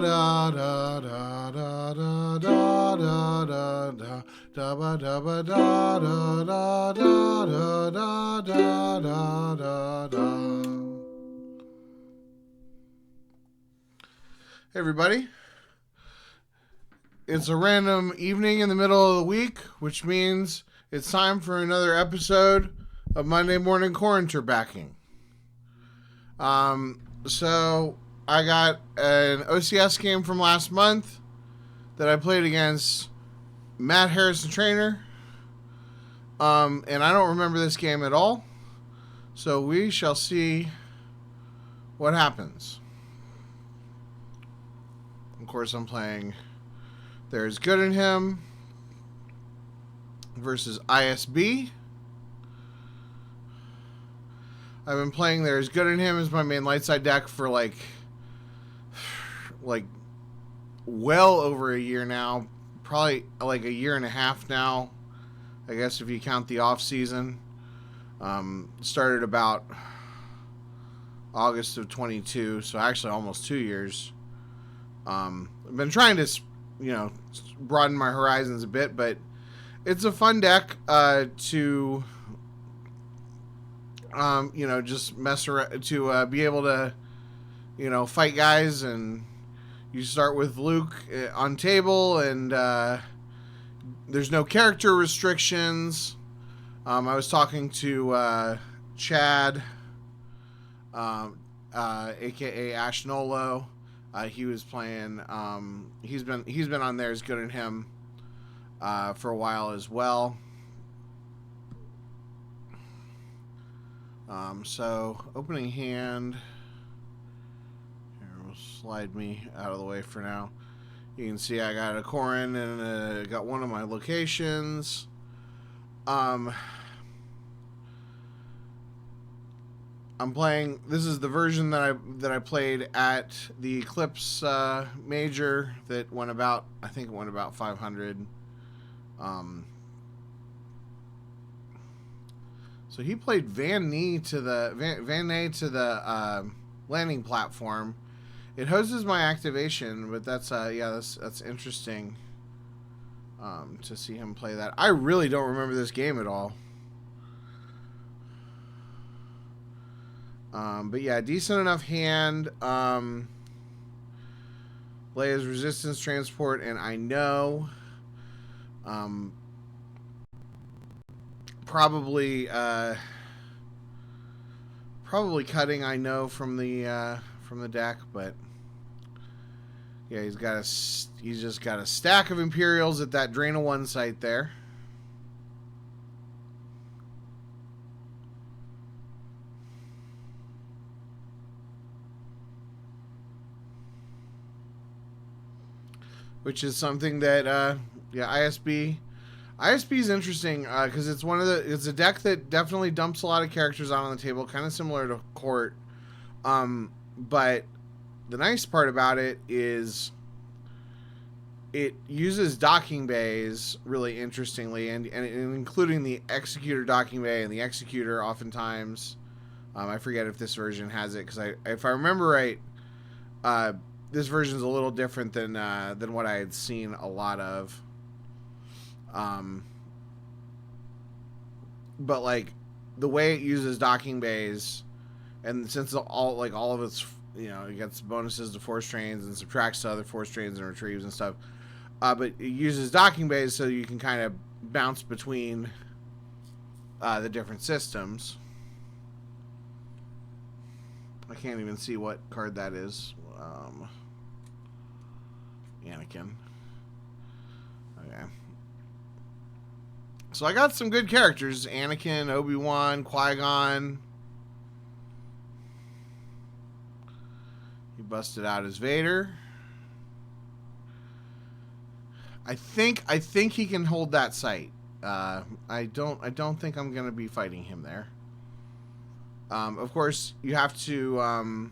da da da da da da da da da da ba da ba da da da da da da da da da. Hey everybody. It's a random evening in the middle of the week, which means it's time for another episode of Monday Morning Corranterbackin. So I got an OCS game from last month that I played against Matt Harrison Trainer. And I don't remember this game at all. So we shall see what happens. Of course, I'm playing There's Good in Him versus ISB. I've been playing There's Good in Him as my main light side deck for like well over a year now. Probably like a year and a half now, I guess, if you count the off season. Started about August of 22, so actually almost 2 years. I've been trying to, broaden my horizons a bit, but it's a fun deck to, just mess around, to be able to, fight guys. And you start with Luke on table, and there's no character restrictions. I was talking to Chad, aka Ashnolo. He was playing. He's been on There's Good in Him for a while as well. So opening hand. Here, we'll slide me out of the way for now. You can see I got a Corran and got one of my locations. I'm playing. This is the version that I played at the Eclipse Major that went about. I think it went about 500. So he played Van Ney to the landing platform. It hoses my activation, but that's that's interesting to see him play that. I really don't remember this game at all. But yeah, decent enough hand. Leia's resistance transport, and I know. Probably cutting. I know from the deck, but yeah, he's just got a stack of Imperials at that Drain of One site there. Which is something that, ISB is interesting because it's it's a deck that definitely dumps a lot of characters out on the table, kind of similar to Court. But the nice part about it is it uses docking bays really interestingly, and including the Executor docking bay and the Executor oftentimes. I forget if this version has it because if I remember right, this version is a little different than what I had seen a lot of. But like the way it uses docking bays, and since all of its, it gets bonuses to force trains and subtracts to other force trains and retrieves and stuff. But it uses docking bays so you can kind of bounce between the different systems. I can't even see what card that is. Anakin. Okay. So I got some good characters. Anakin, Obi-Wan, Qui-Gon. He busted out as Vader. I think he can hold that site. I don't think I'm gonna be fighting him there. Of course, you have to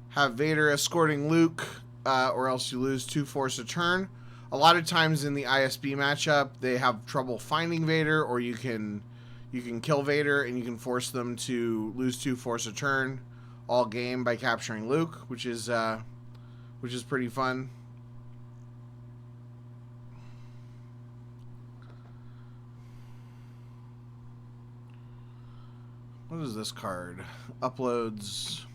have Vader escorting Luke, or else you lose 2 force a turn. A lot of times in the ISB matchup, they have trouble finding Vader, or you can kill Vader and you can force them to lose 2 force a turn all game by capturing Luke, which is which is pretty fun. What is this card? Uploads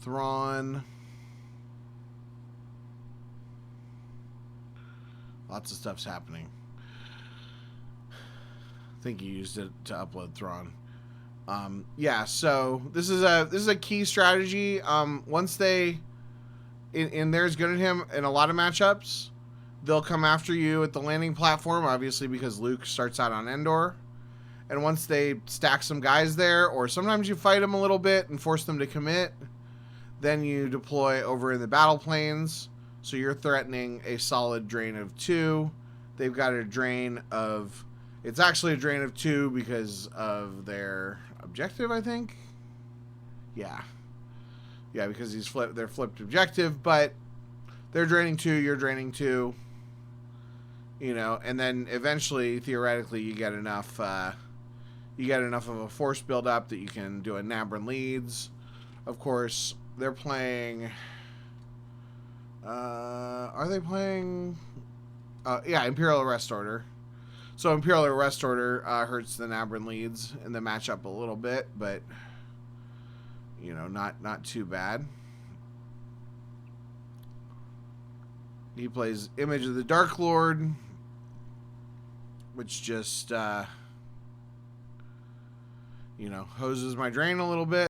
Thrawn. Lots of stuff's happening. I think you used it to upload Thrawn. Yeah, so this is a key strategy. Once they in there's good at him in a lot of matchups, they'll come after you at the landing platform, obviously because Luke starts out on Endor. And once they stack some guys there, or sometimes you fight them a little bit and force them to commit, then you deploy over in the battle planes. So you're threatening a solid drain of 2. They've got a drain of... It's actually a drain of 2 because of their objective, I think. Yeah. Yeah, because they're flipped objective, but they're draining 2, you're draining 2. You know, and then eventually, theoretically, you get enough of a force build up that you can do a Nabran leads. Of course, they're playing... are they playing... yeah, Imperial Arrest Order. So Imperial Arrest Order hurts the Nabran leads in the matchup a little bit, but you know, not too bad. He plays Image of the Dark Lord, which just you know, hoses my drain a little bit.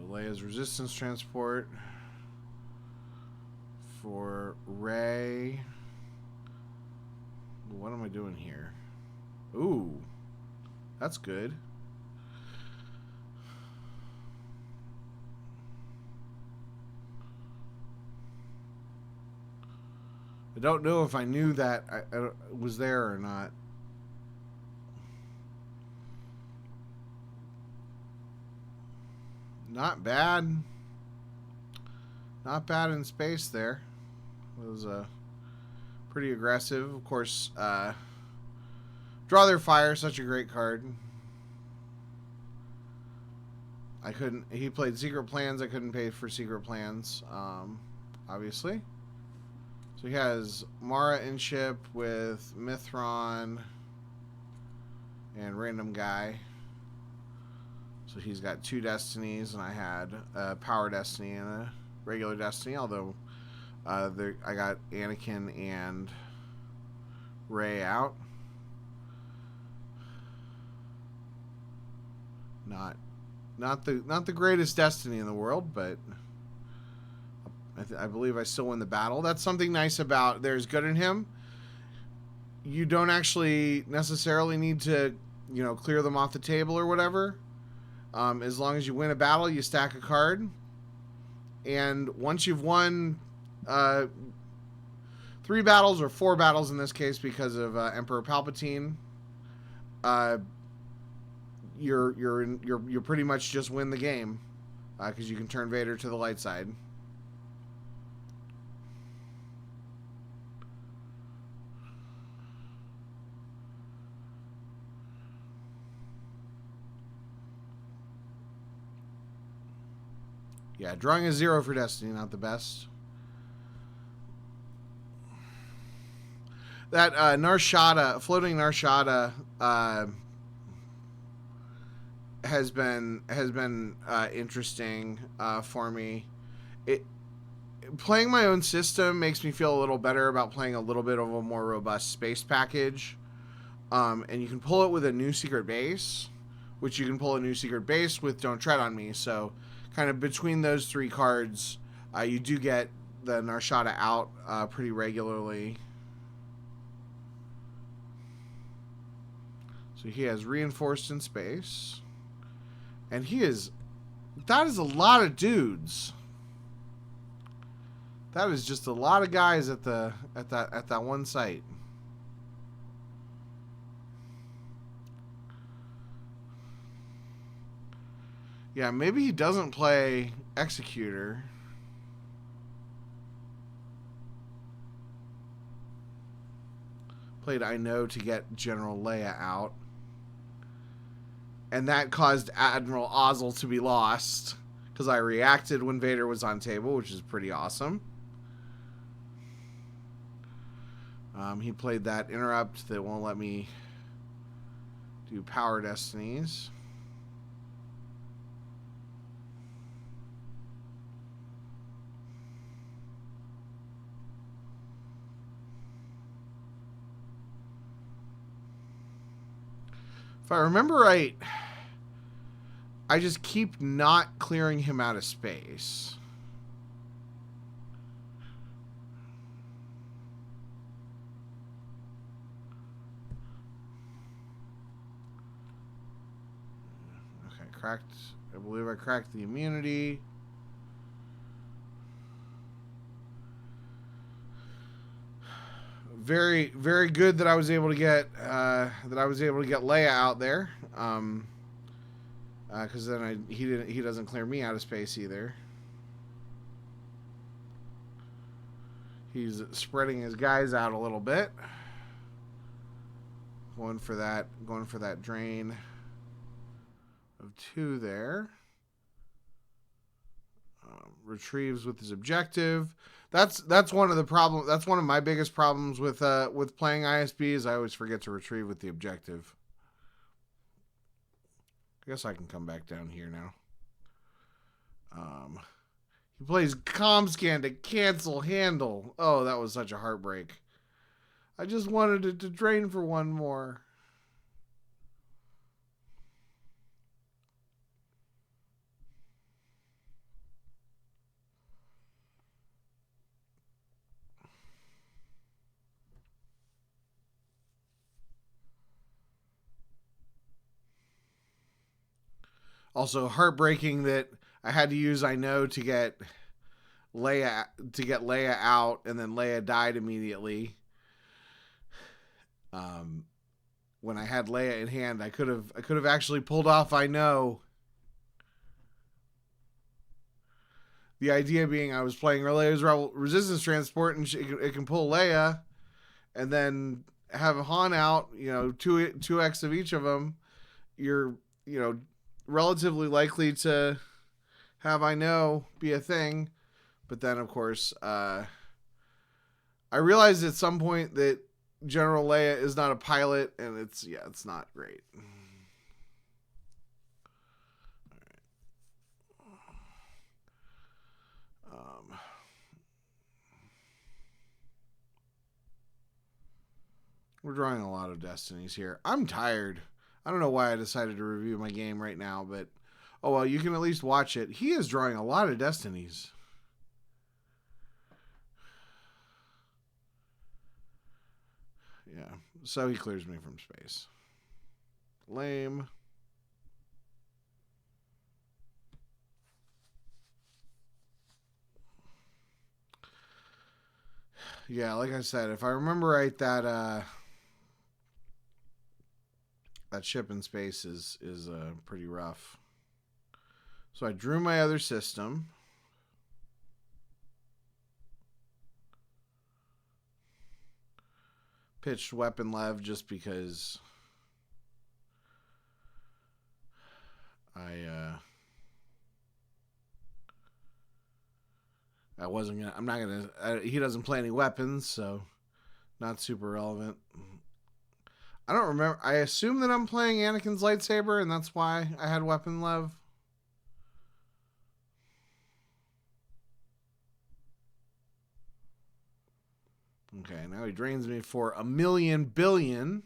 Leia's resistance transport for Rey. What am I doing here? Ooh, that's good. I don't know if I knew that I was there or not. Not bad. Not bad in space there. It was pretty aggressive. Of course, Draw Their Fire, such a great card. I couldn't... He played Secret Plans. I couldn't pay for Secret Plans, obviously. So he has Mara in ship with Mithron and Random Guy. So he's got 2 destinies, and I had a power destiny and a regular destiny, although I got Anakin and Rey out. Not the greatest destiny in the world, but I believe I still win the battle. That's something nice about There's Good in Him. You don't actually necessarily need to, you know, clear them off the table or whatever. As long as you win a battle, you stack a card. And once you've won 3 battles, or 4 battles in this case because of Emperor Palpatine, you're pretty much just win the game, because you can turn Vader to the light side. Yeah, drawing a 0 for Destiny, not the best. That Narshada, floating Narshada, has been interesting for me. Playing my own system makes me feel a little better about playing a little bit of a more robust space package. And you can pull it with a new secret base, which you can pull a new secret base with Don't Tread on Me. So kind of between those 3 cards, you do get the Narshada out pretty regularly. So he has Reinforced in Space. And that is a lot of dudes. That is just a lot of guys at that one site. Yeah, maybe he doesn't play Executor. Played I know to get General Leia out. And that caused Admiral Ozzel to be lost. Because I reacted when Vader was on table, which is pretty awesome. He played that interrupt that won't let me do power destinies. If I remember right, I just keep not clearing him out of space. Okay, cracked. I believe I cracked the immunity. Very, very good that I was able to get Leia out there. Because then he doesn't clear me out of space either. He's spreading his guys out a little bit. Going for that drain of 2 there. Retrieves with his objective. That's one of the problem. That's one of my biggest problems with playing ISB is I always forget to retrieve with the objective. I guess I can come back down here now. He plays ComScan to cancel handle. Oh, that was such a heartbreak. I just wanted it to drain for 1 more. Also heartbreaking that I had to use I know to get Leia out, and then Leia died immediately. When I had Leia in hand, I could have actually pulled off I know. The idea being I was playing Leia's resistance transport, and it can pull Leia, and then have Han out. 2x of each of them. You're relatively likely to have I know be a thing. But then, of course, I realized at some point that General Leia is not a pilot, and it's not great. We're drawing a lot of destinies here. I'm tired. I don't know why I decided to review my game right now, but oh well, you can at least watch it. He is drawing a lot of destinies. Yeah, so he clears me from space. Lame. Yeah, like I said, if I remember right, that ship in space is pretty rough. So I drew my other system. Pitched weapon lev just because I wasn't gonna. I'm not gonna. He doesn't play any weapons, so not super relevant. I don't remember. I assume that I'm playing Anakin's lightsaber, and that's why I had weapon lev. Okay, now he drains me for 1,000,000 billion.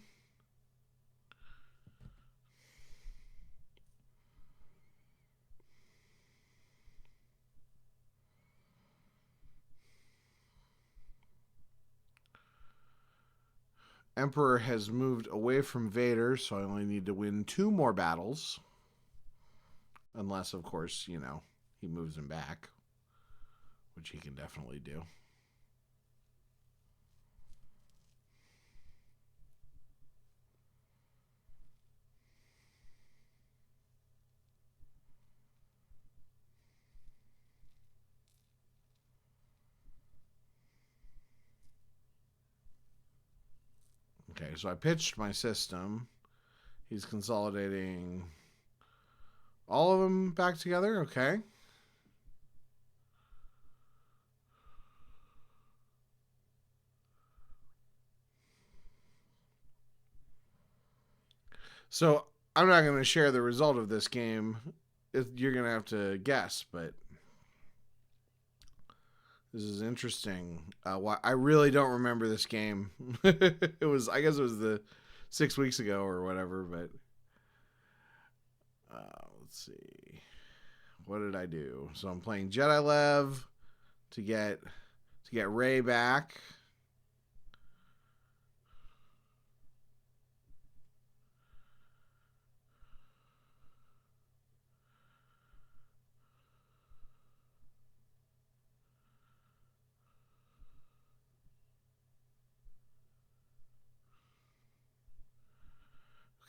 Emperor has moved away from Vader, so I only need to win 2 more battles. Unless, of course, he moves him back, which he can definitely do. Okay, so I pitched my system. He's consolidating all of them back together. Okay. So I'm not going to share the result of this game. You're going to have to guess, but this is interesting. I really don't remember this game. It was, I guess it was the 6 weeks ago or whatever, but let's see. What did I do? So I'm playing Jedi Lev to get Rey back.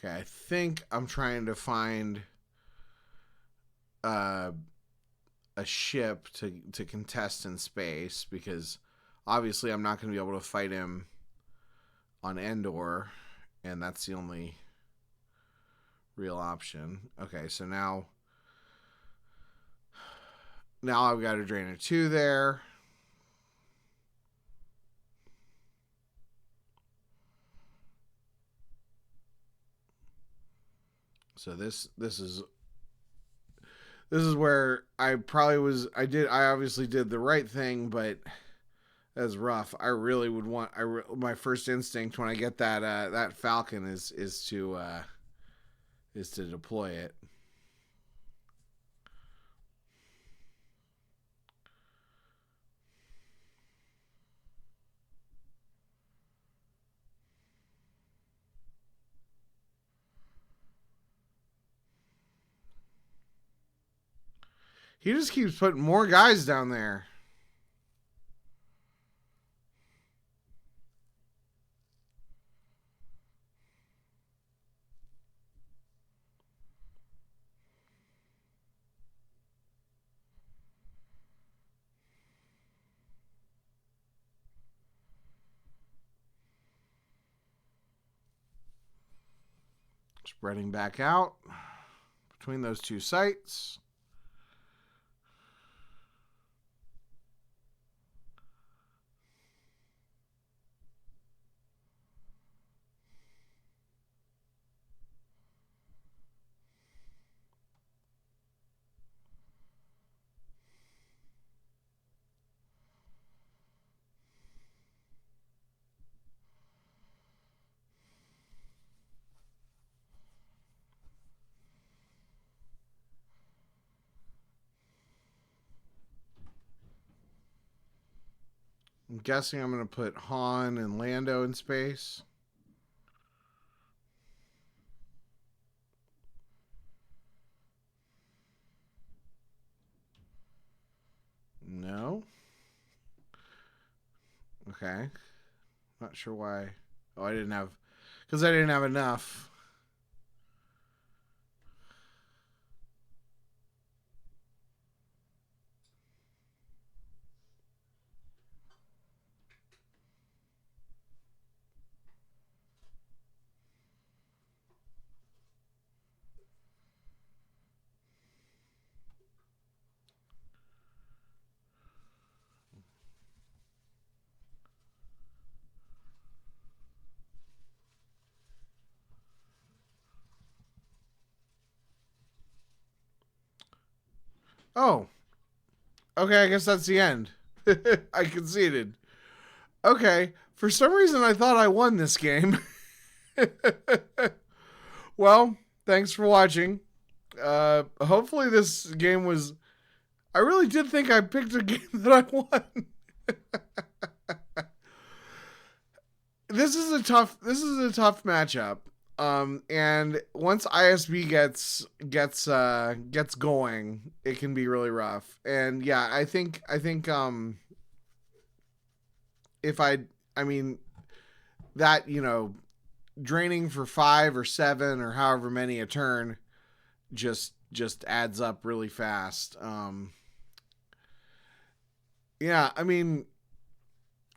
Okay, I think I'm trying to find a ship to contest in space, because obviously I'm not going to be able to fight him on Endor, and that's the only real option. Okay, so now I've got a Drainer 2 there. So this is where I obviously did the right thing, but that's rough. I really would want my first instinct when I get that Falcon is to deploy it. He just keeps putting more guys down there. Spreading back out between those two sites. I'm guessing I'm going to put Han and Lando in space. No. Okay. Not sure why. Oh, I didn't have... Because I didn't have enough. Oh. Okay, I guess that's the end. I conceded. Okay. For some reason, I thought I won this game. Well, thanks for watching. Hopefully this game was... I really did think I picked a game that I won. This is a tough matchup. And once ISB gets going, it can be really rough. And yeah, I think if I mean that, draining for 5 or 7 or however many a turn just adds up really fast. Yeah, I mean,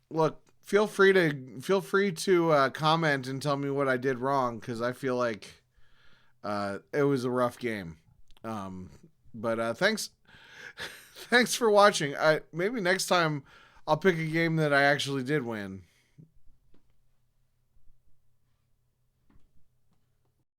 look, feel free to comment and tell me what I did wrong, because I feel like it was a rough game. But thanks thanks for watching. Maybe next time I'll pick a game that I actually did win.